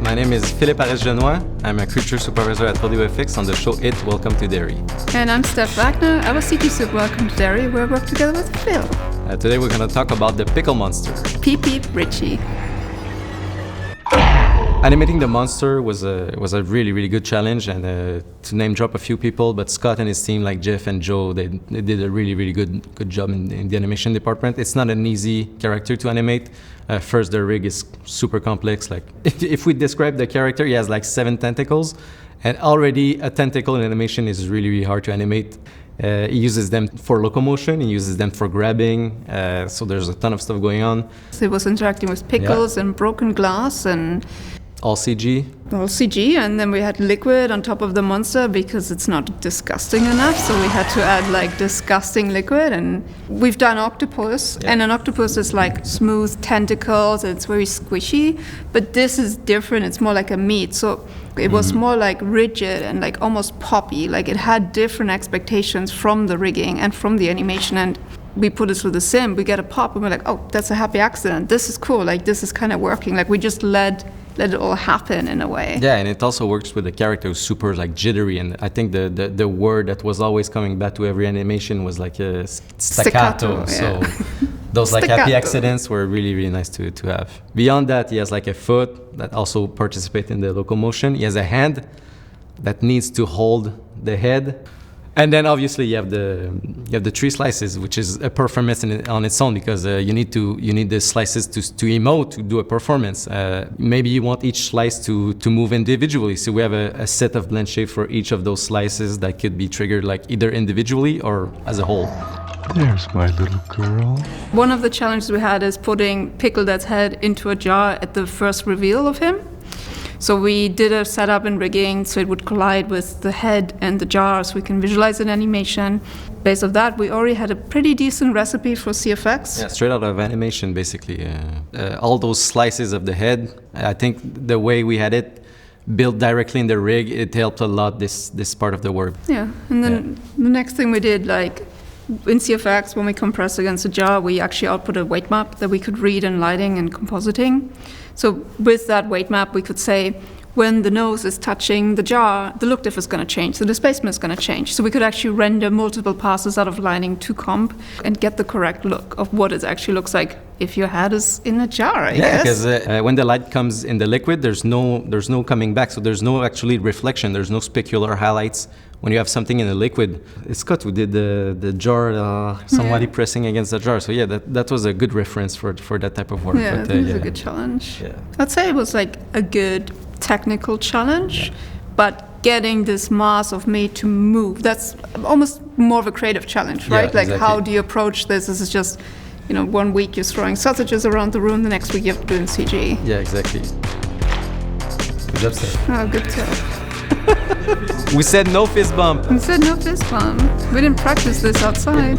My name is Philippe Harris-Genois. I'm a creature supervisor at WFX on the show It, Welcome to Derry. And I'm Steph Wagner. I was CT Super Welcome to Derry, where I work together with Phil. Today we're going to talk about the Pickle Monster. Peep Peep Richie. Animating the monster was a really good challenge, and to name drop a few people, but Scott and his team, like Jeff and Joe, they did a really good job in the animation department. It's not an easy character to animate. First, the rig is super complex. Like if we describe the character, he has like 7 tentacles, and already a tentacle in animation is really hard to animate. He uses them for locomotion, he uses them for grabbing, so there's a ton of stuff going on. So he was interacting with pickles and broken glass and all CG. All CG, and then we had liquid on top of the monster because it's not disgusting enough, so we had to add like disgusting liquid. And we've done octopus, and an octopus is like smooth tentacles, and it's very squishy, but this is different, it's more like a meat. So it was more like rigid and like almost poppy, like it had different expectations from the rigging and from the animation. And we put it through the sim, we get a pop, and we're like, oh, that's a happy accident, this is cool, like this is kind of working, like we just let it all happen in a way. Yeah, and it also works with the character who's super like jittery, and I think the word that was always coming back to every animation was like staccato. So those like happy accidents were really nice to have. Beyond that, he has like a foot that also participates in the locomotion. He has a hand that needs to hold the head. And then obviously you have the 3 slices, which is a performance on its own, because you need the slices to emote, to do a performance. Maybe you want each slice to move individually, so we have a set of blend shape for each of those slices that could be triggered like either individually or as a whole. There's my little girl. One of the challenges we had is putting Pickle Dad's head into a jar at the first reveal of him. So we did a setup and rigging so it would collide with the head and the jar, so we can visualize an animation. Based on that, we already had a pretty decent recipe for CFX. Yeah, straight out of animation, basically. All those slices of the head, I think the way we had it built directly in the rig, it helped a lot this part of the work. Yeah, and then the next thing we did, like in CFX, when we compress against a jar, we actually output a weight map that we could read in lighting and compositing. So with that weight map, we could say when the nose is touching the jar, the look diff is going to change, the displacement is going to change. So we could actually render multiple passes out of lighting to comp and get the correct look of what it actually looks like if your head is in a jar, I guess. Because when the light comes in the liquid, there's no coming back, so there's no actually reflection, there's no specular highlights. When you have something in a liquid, it's Scott who did the jar, somebody pressing against the jar. So yeah, that was a good reference for that type of work. Yeah, but, it was a good challenge. Yeah. I'd say it was like a good technical challenge, but getting this mass of meat to move, that's almost more of a creative challenge, right? Yeah, like how do you approach this? This is just, 1 week you're throwing sausages around the room, the next week you have to do it in CG. Yeah, exactly. Good job, Steph. Oh, good job. We said no fist bump. We said no fist bump. We didn't practice this outside.